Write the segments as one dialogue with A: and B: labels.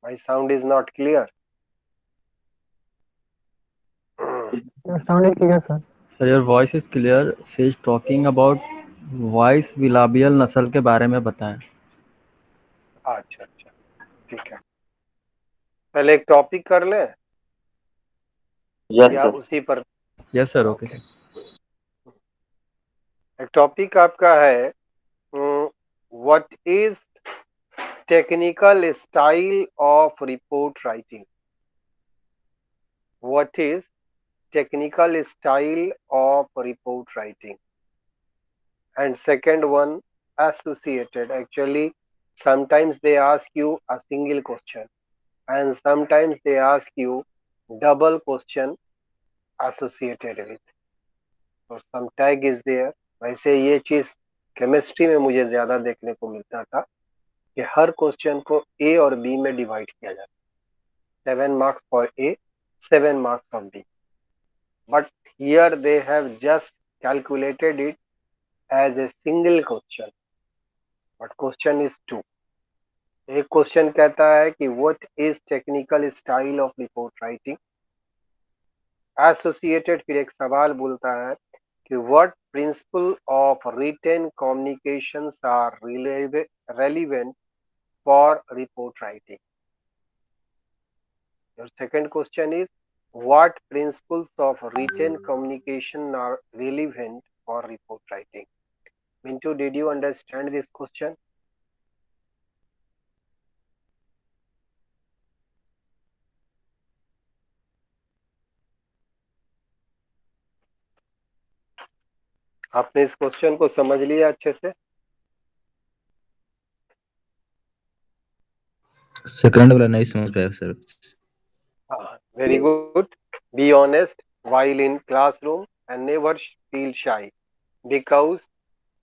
A: My sound is not clear.
B: Your sound is clear, sir.
C: Sir your voice is clear, she is talking about voice bilabial nasal के बारे में बताएं।
A: अच्छा अच्छा, ठीक है। पहले एक टॉपिक कर ले
D: यस
A: या
D: सर।
A: उसी पर?
C: Yes sir, okay
A: okay.
C: Sir.
A: एक टॉपिक आपका है, what is technical style of report writing? What is technical style of report writing? And second one, associated. Actually, sometimes they ask you a single question and sometimes they ask you double question associated with, or some tag is there. वैसे ये चीज chemistry में मुझे ज्यादा देखने को मिलता था कि हर क्वेश्चन को ए और बी में डिवाइड किया जाता है, 7 marks for A, 7 marks for B. But here they have just calculated it as a single question, but question is two. एक क्वेश्चन कहता है कि what is technical style of report writing, associated फिर एक सवाल बोलता है कि what principle of written communications are relevant for report writing. Your second question is what principles of written communication are relevant for report writing. Mintu, did you understand this question? आपने इस question को समझ लिया अच्छे से?
D: Second वाला नहीं समझ पाया sir.
A: Very good. Be honest while in classroom and never feel shy, because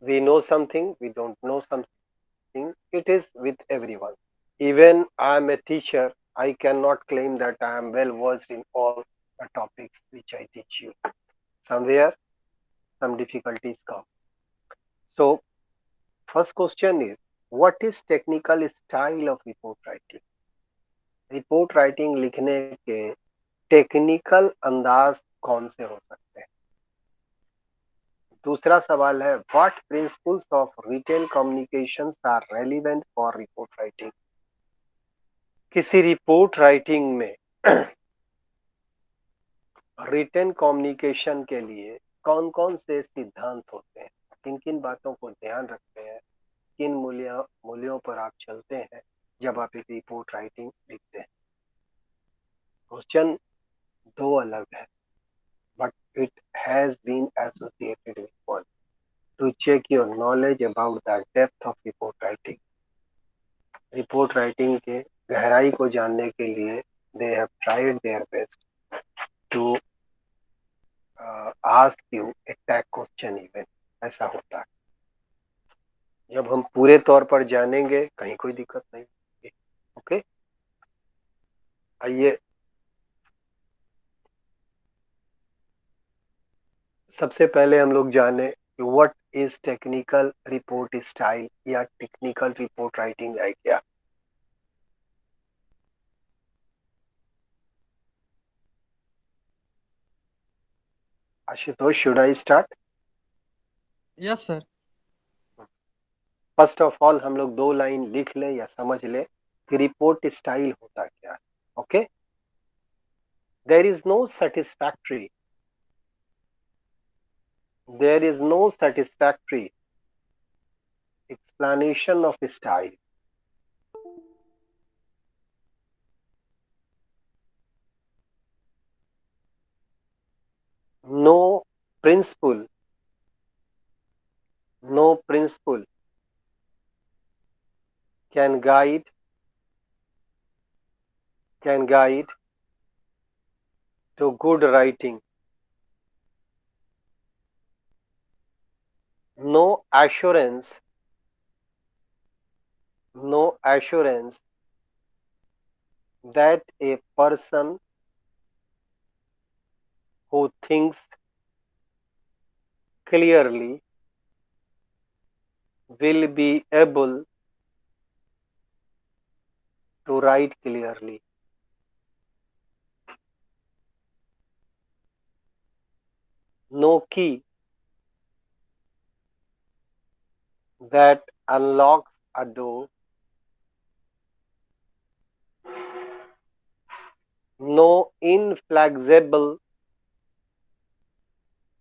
A: we know something, we don't know something. It is with everyone. Even I am a teacher, I cannot claim that I am well versed in all the topics which I teach you. Somewhere some difficulties come. So first question is, what is technical style of report writing? Report writing लिखने के technical अंदाज कौन से हो सकते हैं? दूसरा सवाल है, what principles of written communications are relevant for report writing? किसी रिपोर्ट राइटिंग में रिटेन कम्युनिकेशन के लिए कौन कौन से सिद्धांत होते हैं, किन किन बातों को ध्यान रखते हैं, किन मूल्यों पर आप चलते हैं जब आप एक रिपोर्ट राइटिंग लिखते हैं? क्वेश्चन दो अलग है, but it has been associated with one, to check your knowledge about the depth of report writing. Report writing के गहराई को जानने के लिए they have tried their best to ask you a tag question even. ऐसा होता है, जब हम पूरे तौर पर जानेंगे कहीं कोई दिक्कत नहीं होगी. ओके, आइए सबसे पहले हम लोग जाने what is technical report style या टेक्निकल रिपोर्ट राइटिंग है क्या. Ashutosh, should I start?
B: Yes sir.
A: First of all हम लोग दो लाइन लिख ले या समझ ले कि रिपोर्ट स्टाइल होता क्या है. Okay, there is no satisfactory, there is no satisfactory explanation of style. No principle, no principle can guide to good writing. No assurance, no assurance that a person who thinks clearly will be able to write clearly. No key that unlocks a door. No inflexible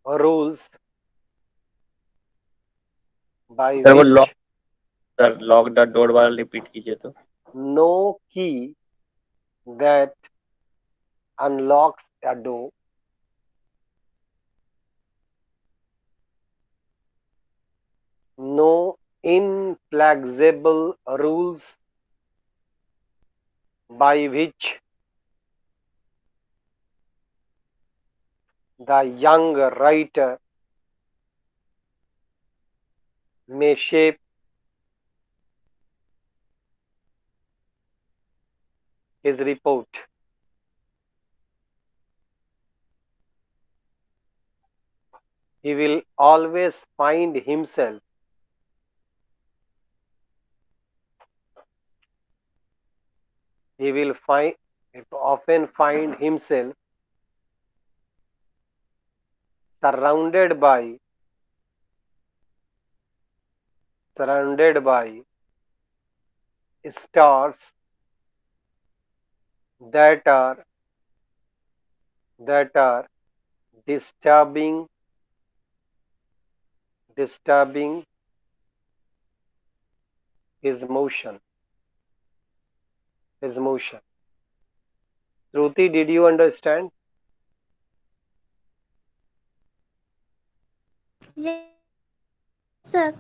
A: rules by
E: sir वो
A: which
E: lock the door वाला repeat कीजिए तो।
A: no key that unlocks a door. No inflexible rules by which the young writer may shape his report. He will always find himself often find himself surrounded by stars that are disturbing his motion. Shruti, did you understand?
F: Yes, sir.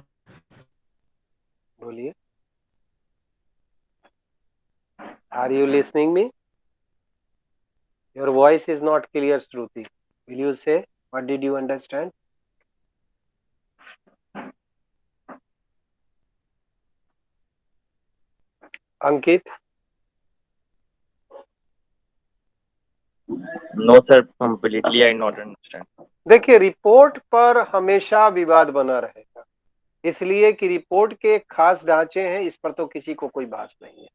A: बोलिए. Are you listening me? Your voice is not clear, Shruti. Will you say what did you understand? Ankit?
E: No sir, completely I not understand.
A: देखिए, report पर हमेशा विवाद बना रहेगा, इसलिए कि report के खास ढांचे हैं, इस पर तो किसी को कोई बहस नहीं है।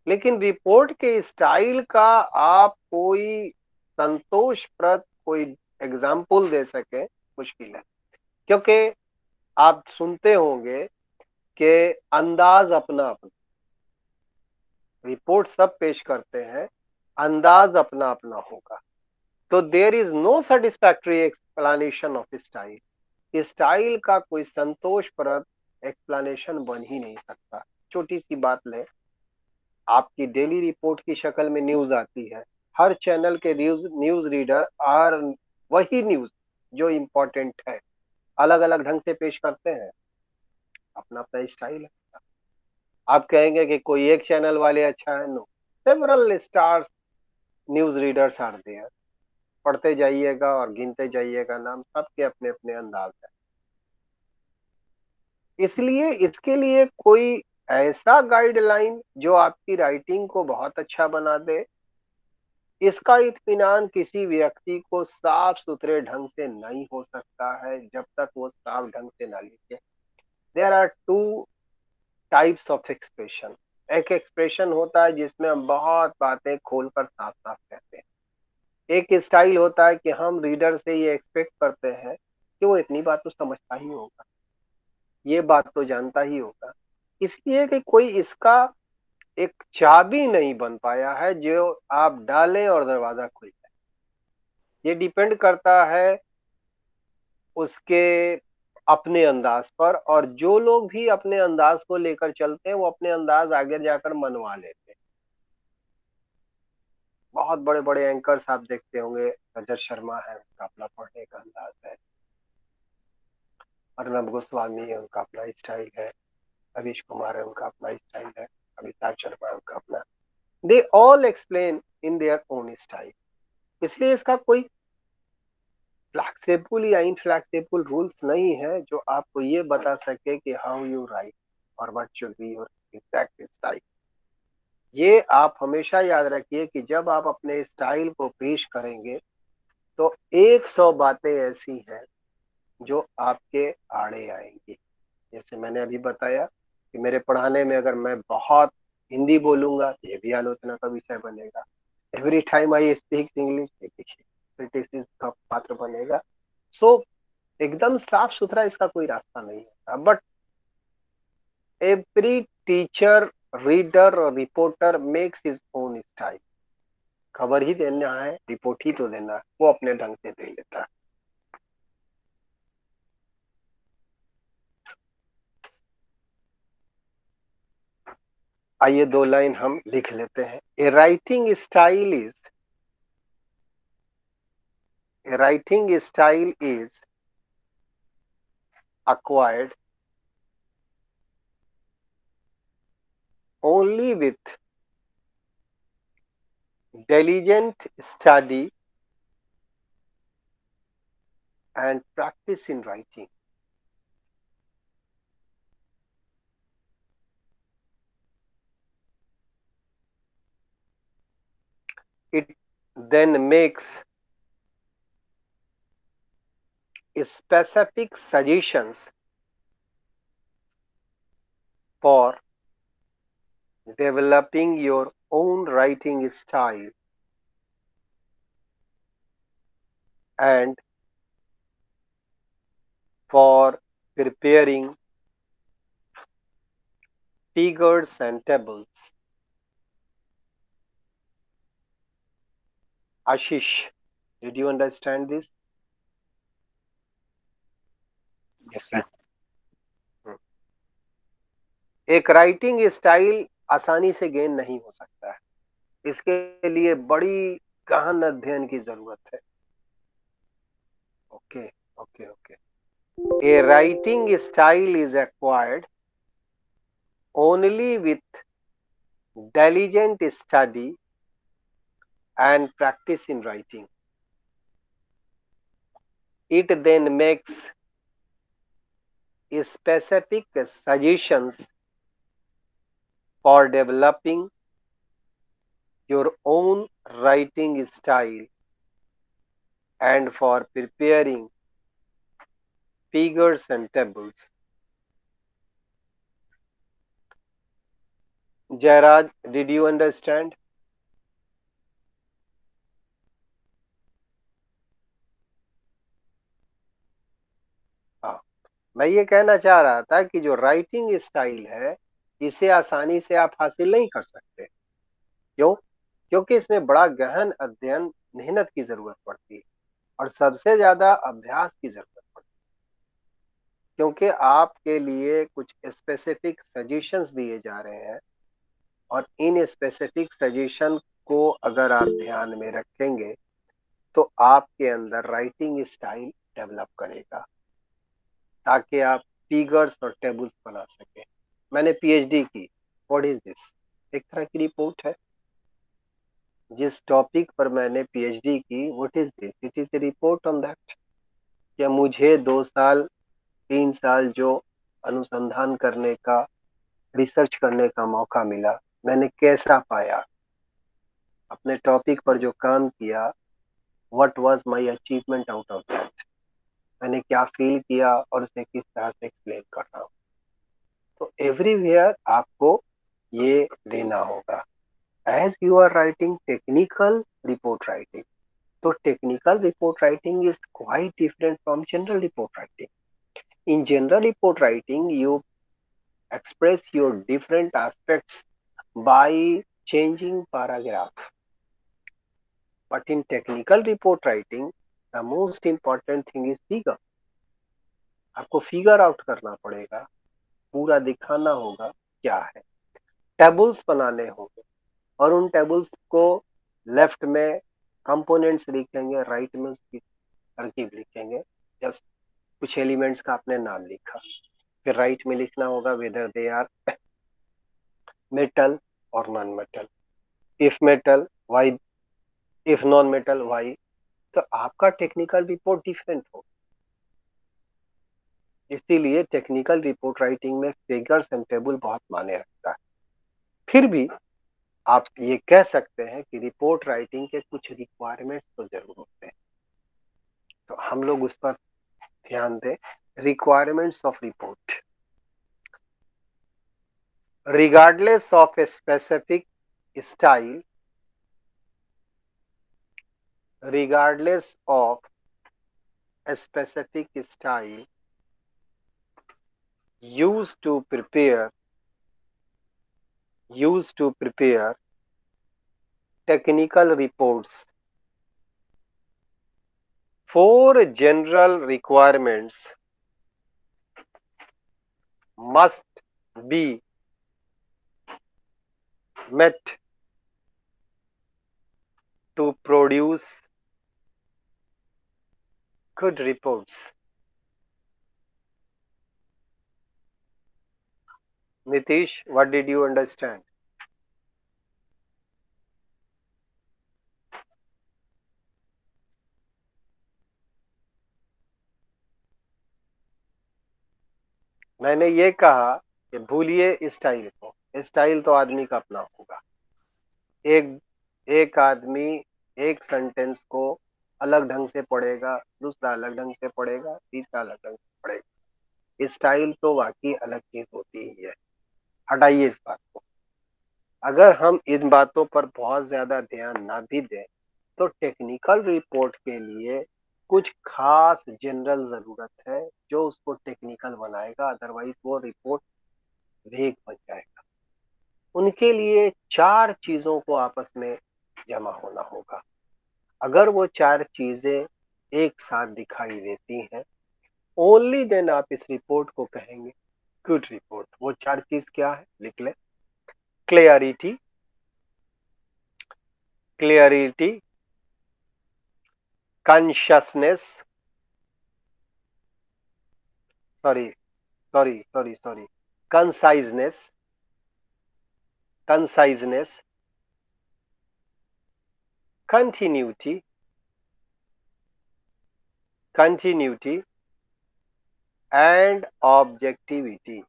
A: लेकिन रिपोर्ट के स्टाइल का आप कोई संतोषप्रद कोई एग्जाम्पल दे सके, मुश्किल है। क्योंकि आप सुनते होंगे कि अंदाज अपना अपना, रिपोर्ट सब पेश करते हैं, अंदाज अपना अपना होगा। तो there is no satisfactory explanation of style. Style का कोई संतोषप्रद एक्सप्लेनेशन बन ही नहीं सकता। छोटी सी बात ले, आपकी डेली रिपोर्ट की शक्ल में न्यूज आती है, हर चैनल के न्यूज रीडर और वही न्यूज जो इम्पोर्टेंट है अलग अलग ढंग से पेश करते हैं, अपना अपना स्टाइल है। आप कहेंगे कि कोई एक चैनल वाले अच्छा है, no, several stars news readers are there. पढ़ते जाइएगा और गिनते जाइएगा नाम, सबके अपने अपने अंदाज है। इसलिए इसके लिए कोई ऐसा गाइडलाइन जो आपकी राइटिंग को बहुत अच्छा बना दे, इसका इत्मीनान किसी व्यक्ति को साफ सुथरे ढंग से नहीं हो सकता है जब तक वो साफ ढंग से ना लिखे। There are two types of expression. एक एक्सप्रेशन होता है जिसमें हम बहुत बातें खोलकर साफ साफ कहते हैं। एक स्टाइल होता है कि हम रीडर से ये एक्सपेक्ट करते हैं कि वो इतनी बात तो समझता ही होगा, ये बात तो जानता ही होगा। इसलिए कि कोई इसका एक चाबी नहीं बन पाया है जो आप डालें और दरवाजा खुल जाए। ये डिपेंड करता है उसके अपने अंदाज पर, और जो लोग भी अपने अंदाज को लेकर चलते हैं वो अपने अंदाज आगे जाकर मनवा लेते हैं। बहुत बड़े बड़े एंकर्स आप देखते होंगे, रजत शर्मा है, उनका अपना पढ़ने का अंदाज है, अर्नब गोस्वामी है, उनका अपना स्टाइल है, रवीश कुमार है, उनका अपना स्टाइल है, अमिताभ शर्मा है, उनका अपना। They all explain in their own style. इसलिए इसका कोई फ्लैक्सिबल या इनफ्लैक्सिबल रूल्स नहीं है जो आपको ये बता सके कि हाउ यू राइट और what should be your exact style. ये आप हमेशा याद रखिए कि जब आप अपने स्टाइल को पेश करेंगे तो 100 बातें ऐसी हैं जो आपके आड़े आएंगी। जैसे मैंने अभी बताया कि मेरे पढ़ाने में अगर मैं बहुत हिंदी बोलूंगा ये भी आलोचना का विषय बनेगा। Every time I speak English, criticism का पात्र बनेगा। सो एकदम साफ सुथरा इसका कोई रास्ता नहीं होता। बट एवरी टीचर, रीडर और reporter makes his own style. खबर ही देना है, रिपोर्ट ही तो देना है, वो अपने ढंग से दे लेता है। आइए 2 लाइन हम लिख लेते हैं। A writing style is acquired only with diligent study and practice in writing. It then makes specific suggestions for developing your own writing style and for preparing figures and tables. Ashish, did you understand this?
E: Yes, sir.
A: एक writing style आसानी से gain नहीं हो सकता है, इसके लिए बड़ी गहन अध्ययन की जरूरत है। Okay okay okay. A writing style is acquired only with diligent study and practice in writing. It then makes specific suggestions for developing your own writing style and for preparing figures and tables. Jairaj, did you understand? मैं ये कहना चाह रहा था कि जो writing style है इसे आसानी से आप हासिल नहीं कर सकते। क्यों? क्योंकि इसमें बड़ा गहन अध्ययन, मेहनत की जरूरत पड़ती है और सबसे ज्यादा अभ्यास की जरूरत पड़ती है। क्योंकि आपके लिए कुछ स्पेसिफिक सजेशंस दिए जा रहे हैं और इन स्पेसिफिक सजेशन को अगर आप ध्यान में रखेंगे तो आपके अंदर राइटिंग स्टाइल डेवलप करेगा ताकि आप फिगर्स और टेबल्स बना सके। मैंने पीएचडी की। What is this? एक तरह की रिपोर्ट है। जिस टॉपिक पर मैंने पीएचडी की, what is this? It is a report on that. क्या मुझे 2 साल 3 साल जो अनुसंधान करने का, रिसर्च करने का मौका मिला, मैंने कैसा पाया, अपने टॉपिक पर जो काम किया, what was my achievement out of that, मैंने क्या फील किया और उसे किस तरह से एक्सप्लेन कर रहा हूँ। तो एवरीवेयर आपको ये देना होगा। As you are writing technical report writing, तो technical report writing is quite different from general report writing. In general report writing, you express your different aspects by changing paragraph. But in technical report writing, the most important thing is figure. आपको figure out करना पड़ेगा, पूरा दिखाना होगा क्या है। Tables बनाने होंगे और उन टेबल्स को लेफ्ट में कंपोनेंट्स लिखेंगे, राइट में उसकी तरकीब लिखेंगे। जस्ट कुछ एलिमेंट्स का आपने नाम लिखा, फिर राइट में लिखना होगा वेदर दे आर मेटल और non metal, if metal Y, if non metal Y. तो आपका टेक्निकल रिपोर्ट डिफरेंट हो। इसीलिए टेक्निकल रिपोर्ट राइटिंग में फिगर्स एंड टेबल बहुत मायने रखता है। फिर भी आप ये कह सकते हैं कि रिपोर्ट राइटिंग के कुछ रिक्वायरमेंट्स तो जरूर होते हैं, तो हम लोग उस पर ध्यान दें। Requirements of report. regardless of a specific style, regardless of a specific style used to prepare technical reports. Four general requirements must be met to produce good reports. Nitish, what did you understand? मैंने ये कहा कि भूलिए style को, style तो आदमी का अपना होगा। एक एक आदमी एक सेंटेंस को अलग ढंग से पढ़ेगा, दूसरा अलग ढंग से पढ़ेगा, तीसरा अलग ढंग से पढ़ेगा। स्टाइल तो वाकई अलग चीज होती ही है। हटाइए इस बात को। अगर हम इन बातों पर बहुत ज्यादा ध्यान ना भी दें तो टेक्निकल रिपोर्ट के लिए कुछ खास जनरल जरूरत है जो उसको टेक्निकल बनाएगा, अदरवाइज वो रिपोर्ट वेग बन जाएगा। उनके लिए चार चीजों को आपस में जमा होना होगा। अगर वो चार चीजें एक साथ दिखाई देती हैं, ओनली देन आप इस रिपोर्ट को कहेंगे गुड रिपोर्ट। वो चार चीज क्या है, लिख ले। Clarity, clarity, consciousness, sorry, conciseness, continuity, and objectivity.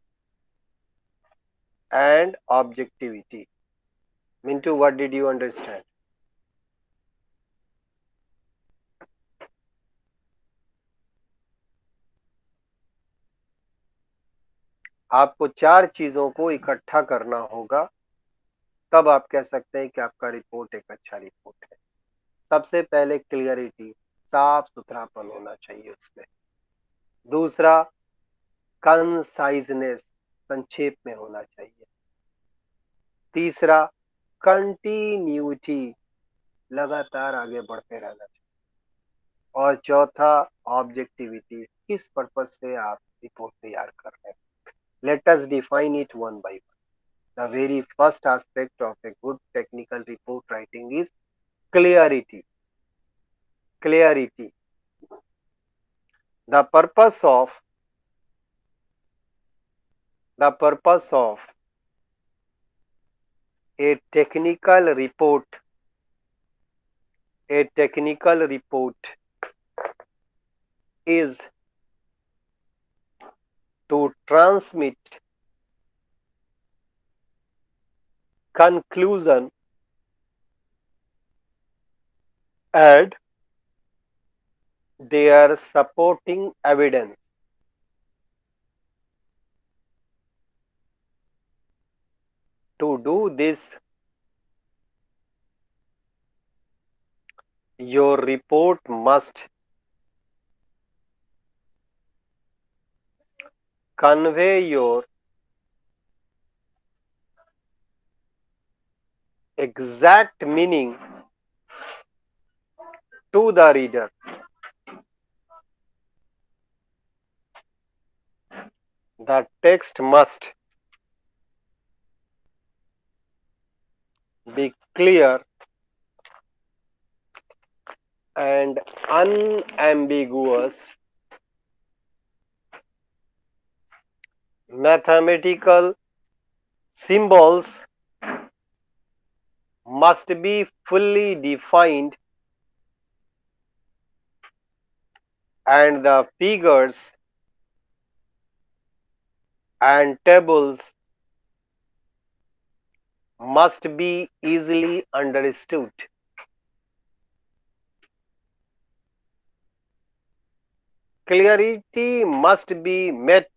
A: Mintu, what did you understand? आपको चार चीजों को इकट्ठा करना होगा, तब आप कह सकते हैं कि आपका रिपोर्ट एक अच्छा रिपोर्ट है। सबसे पहले क्लियरिटी, साफ सुथरापन होना चाहिए उसमें। दूसरा कंसाइजनेस, संक्षेप में होना चाहिए। तीसरा कंटिन्यूटी, लगातार आगे बढ़ते रहना चाहिए। और चौथा ऑब्जेक्टिविटी, किस पर्पज से आप रिपोर्ट तैयार कर रहे हैं। Let us define it one by one. The very first aspect of a good technical report writing is clarity. Clarity. The purpose of a technical report is to transmit conclusion and their supporting evidence. To do this, your report must convey your exact meaning to the reader. The text must be clear and unambiguous. Mathematical symbols must be fully defined and the figures and tables must be easily understood. Clarity must be met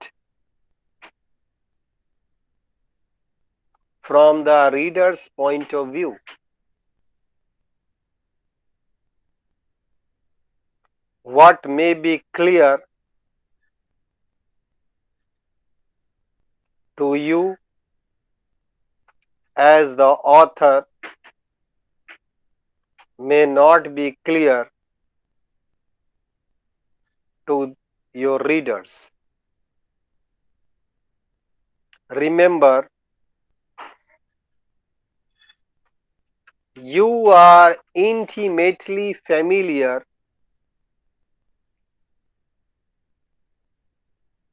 A: from the reader's point of view. What may be clear to you as the author may not be clear to your readers. Remember, you are intimately familiar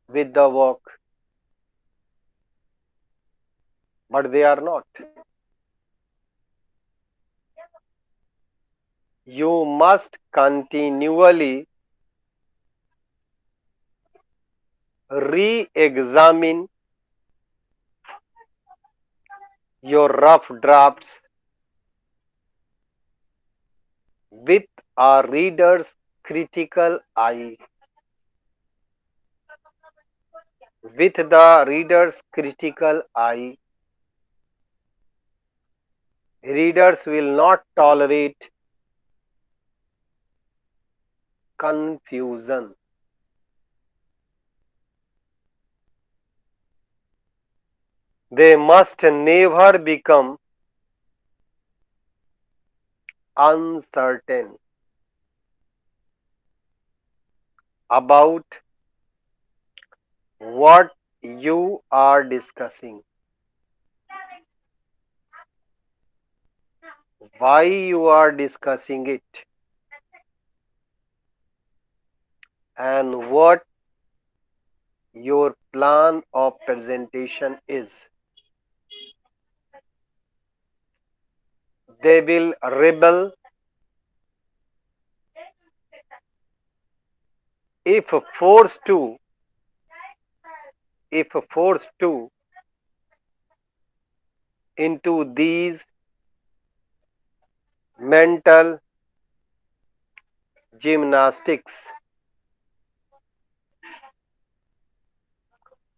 A: with the work, but they are not. You must continually re-examine your rough drafts with a reader's critical eye. With the reader's critical eye, readers will not tolerate confusion. They must never become uncertain about what you are discussing, why you are discussing it, and what your plan of presentation is. They will rebel if forced to, if forced to, into these mental gymnastics.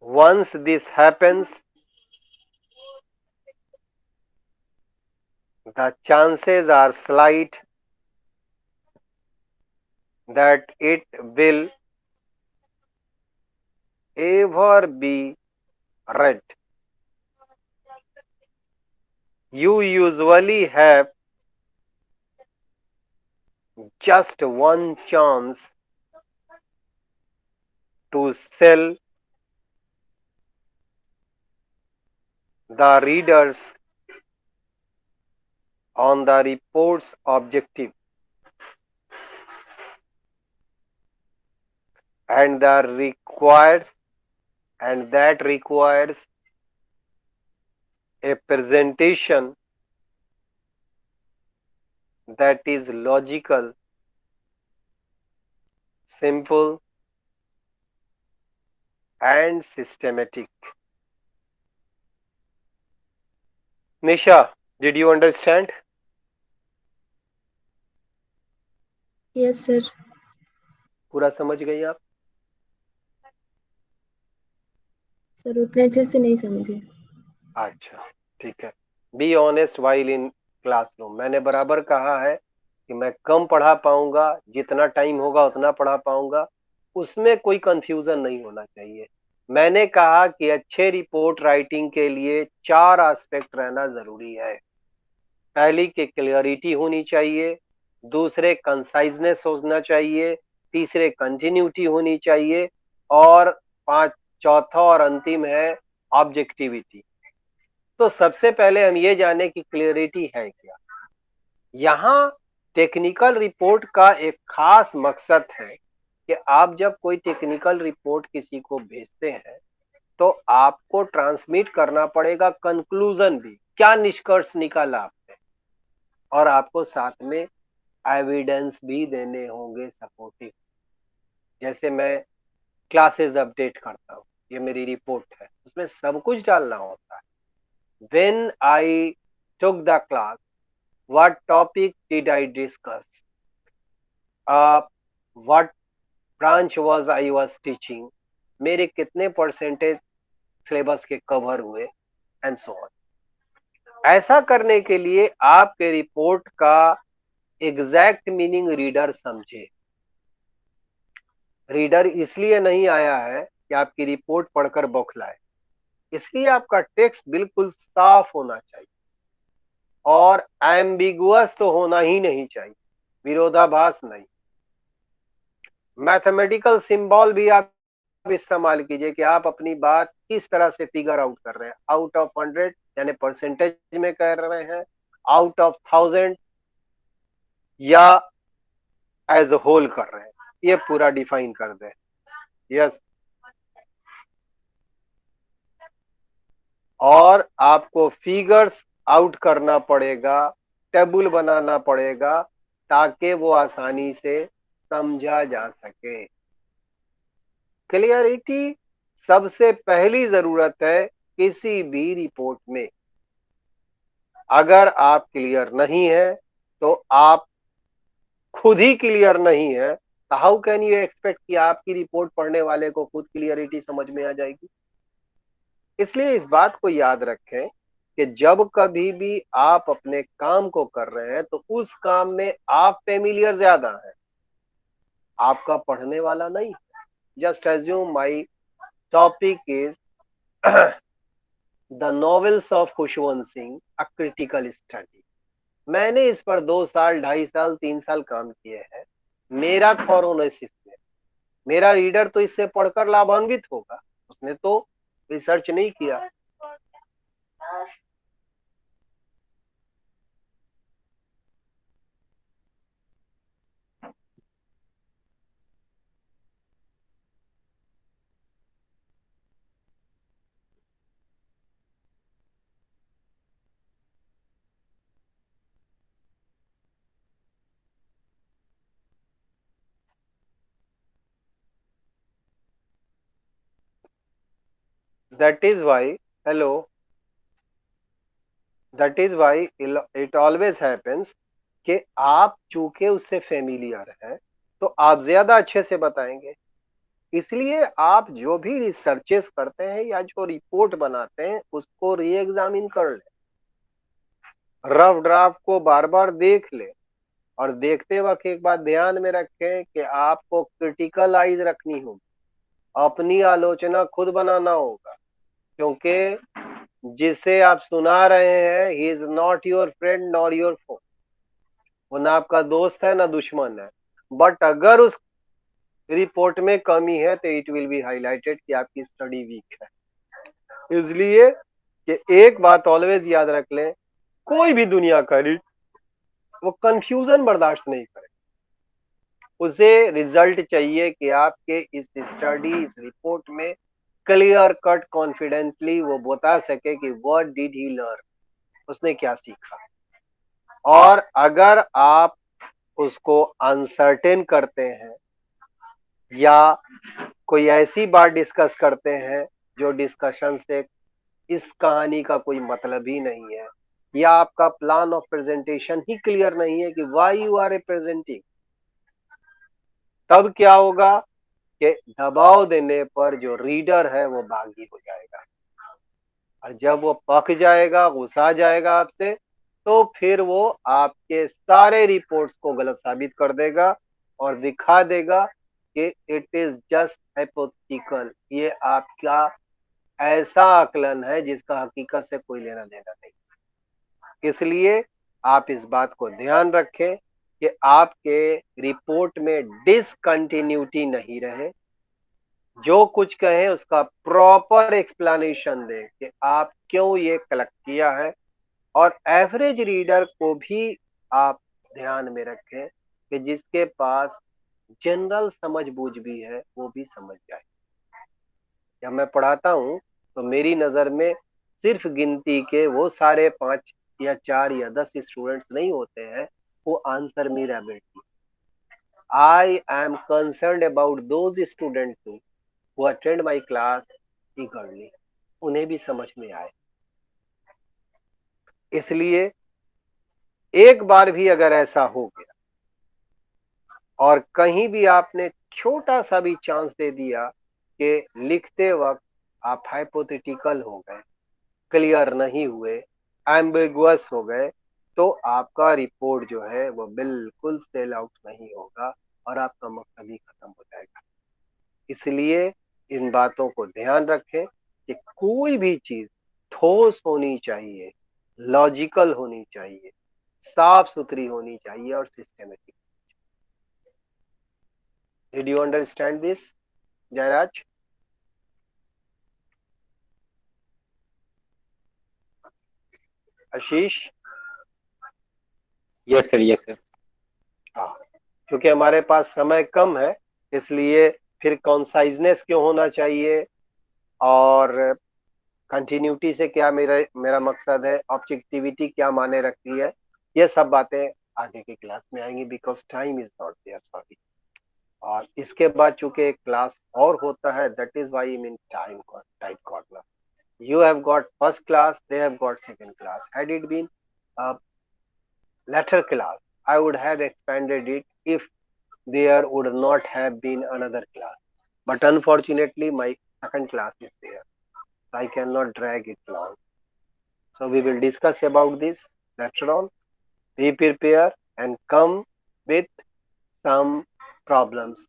A: Once this happens, the chances are slight that it will ever be read. You usually have just one chance to sell the readers on the report's objective, and that requires a presentation that is logical, simple, and systematic. Nisha, did you understand?
G: Yes sir.
A: पूरा समझ गई आप?
G: Sir उतने अच्छे से नहीं समझे।
A: अच्छा, ठीक है। Be honest while in classroom. मैंने बराबर कहा है कि मैं कम पढ़ा पाऊंगा, जितना टाइम होगा उतना पढ़ा पाऊंगा, उसमें कोई कंफ्यूजन नहीं होना चाहिए। मैंने कहा कि अच्छे रिपोर्ट राइटिंग के लिए 4 एस्पेक्ट रहना जरूरी है। पहली कि क्लियरिटी होनी चाहिए, दूसरे कंसाइजनेस होना चाहिए, तीसरे कंटिन्यूटी होनी चाहिए, और चौथा और अंतिम है ऑब्जेक्टिविटी। तो सबसे पहले हम ये जाने कि क्लियरिटी है क्या। यहाँ टेक्निकल रिपोर्ट का एक खास मकसद है कि आप जब कोई टेक्निकल रिपोर्ट किसी को भेजते हैं तो आपको ट्रांसमिट करना पड़ेगा कंक्लूजन भी, क्या निष्कर्ष निकाला आपने, और आपको साथ में एविडेंस भी देने होंगे सपोर्टिव। जैसे मैं क्लासेस अपडेट करता हूँ, ये मेरी रिपोर्ट है, उसमें सब कुछ डालना होता है। When I took the class, what topic did I discuss? What branch I was teaching? मेरे कितने परसेंटेज सिलेबस के कवर हुए, एंड सो ऑन। ऐसा करने के लिए आपके रिपोर्ट का एग्जैक्ट मीनिंग रीडर समझे। रीडर इसलिए नहीं आया है कि आपकी रिपोर्ट पढ़कर बौखलाए, इसलिए आपका टेक्स्ट बिल्कुल साफ होना चाहिए और एम्बिगुअस तो होना ही नहीं चाहिए, विरोधाभास नहीं। मैथमेटिकल सिंबल भी आप इस्तेमाल कीजिए कि आप अपनी बात किस तरह से फिगर आउट कर रहे हैं। आउट ऑफ 100 यानी परसेंटेज में कर रहे हैं, आउट ऑफ 1000 या एज अ होल कर रहे हैं, ये पूरा डिफाइन कर दें। यस, और आपको फिगर्स आउट करना पड़ेगा, टेबल बनाना पड़ेगा ताकि वो आसानी से समझा जा सके। क्लियरिटी सबसे पहली जरूरत है किसी भी रिपोर्ट में। अगर आप क्लियर नहीं है तो आप खुद ही क्लियर नहीं है, तो हाउ कैन यू एक्सपेक्ट कि आपकी रिपोर्ट पढ़ने वाले को खुद क्लियरिटी समझ में आ जाएगी। इसलिए इस बात को याद रखें कि जब कभी भी आप अपने काम को कर रहे हैं तो उस काम में आप फेमिलियर ज्यादा है, आपका पढ़ने वाला नहीं। Just assume my topic is the novels of Khushwant Singh a critical study. मैंने इस पर 2 साल, 2.5 साल, 3 साल काम किए हैं। मेरा थॉरोनेस इसमें, मेरा रीडर तो इससे पढ़कर लाभान्वित होगा, उसने तो रिसर्च नहीं किया। That is why, hello, that is why it always happens कि आप चूंकि उससे फेमिलियर हैं तो आप ज्यादा अच्छे से बताएंगे। इसलिए आप जो भी रिसर्चेस करते हैं या जो रिपोर्ट बनाते हैं उसको री एग्जामिन कर लें, रफ ड्राफ्ट को बार बार देख लें और देखते वक्त एक बात ध्यान में रखें कि आपको क्रिटिकल आइज रखनी होगी, अपनी आलोचना खुद बनाना होगा, क्योंकि जिसे आप सुना रहे हैं he is not your friend nor your phone, वो ना आपका दोस्त है ना दुश्मन है। बट अगर उस रिपोर्ट में कमी है तो इट विल बी हाईलाइटेड कि आपकी स्टडी वीक है। इसलिए कि एक बात ऑलवेज याद रख लें, कोई भी दुनिया का वो कंफ्यूजन बर्दाश्त नहीं करे, उसे रिजल्ट चाहिए कि आपके इस स्टडी, इस रिपोर्ट में क्लियर कट कॉन्फिडेंटली वो बता सके कि व्हाट डिड ही लर्न, उसने क्या सीखा। और अगर आप उसको अनसर्टेन करते हैं या कोई ऐसी बात डिस्कस करते हैं जो डिस्कशन से इस कहानी का कोई मतलब ही नहीं है, या आपका plan of presentation he clear नहीं है कि व्हाई यू आर रिप्रेजेंटिंग, तब क्या होगा कि दबाव देने पर जो रीडर है वो बागी हो जाएगा, और जब वो पक जाएगा, गुस्सा जाएगा आपसे, तो फिर वो आपके सारे रिपोर्ट्स को गलत साबित कर देगा और दिखा देगा कि इट इज जस्ट हाइपोथेटिकल, ये आपका ऐसा आकलन है जिसका हकीकत से कोई लेना देना नहीं। इसलिए आप इस बात को ध्यान रखें कि आपके रिपोर्ट में डिसकंटिन्यूटी नहीं रहे, जो कुछ कहें उसका प्रॉपर एक्सप्लेनेशन दें कि आप क्यों ये कलेक्ट किया है, और एवरेज रीडर को भी आप ध्यान में रखें कि जिसके पास जनरल समझ बूझ भी है वो भी समझ जाए। जब मैं पढ़ाता हूँ तो मेरी नजर में सिर्फ गिनती के वो सारे 5 या 4 या 10 स्टूडेंट्स नहीं होते हैं वो answer me ability. I am concerned about those students who attend my class eagerly, उन्हें भी समझ में आए। इसलिए एक बार भी अगर ऐसा हो गया और कहीं भी आपने छोटा सा भी चांस दे दिया कि लिखते वक्त आप हाइपोथेटिकल हो गए, क्लियर नहीं हुए, एम्बिगुअस हो गए तो आपका रिपोर्ट जो है वो बिल्कुल सेल आउट नहीं होगा और आपका मकसद ही खत्म हो जाएगा। इसलिए इन बातों को ध्यान रखें कि कोई भी चीज ठोस होनी चाहिए, लॉजिकल होनी चाहिए, साफ सुथरी होनी चाहिए और systematic. Did you understand this, Jayraj? Ashish?
E: Yes sir, yes sir.
A: हाँ, क्योंकि हमारे पास समय कम है इसलिए फिर कॉन्साइजनेस क्यों होना चाहिए और कंटिन्यूटी से क्या मेरा मेरा मकसद है, ऑब्जेक्टिविटी क्या माने रखती है, ये सब बातें आगे की क्लास में आएंगी because time is not there, sorry. और इसके बाद चूंकि एक क्लास और होता है, that is why mean time tight corner. You have got first class, they have got second class. Had it been a latter class, I would have expanded it if there would not have been another class. But unfortunately, my second class is there. So I cannot drag it long. So we will discuss about this later on. Be prepared and come with some problems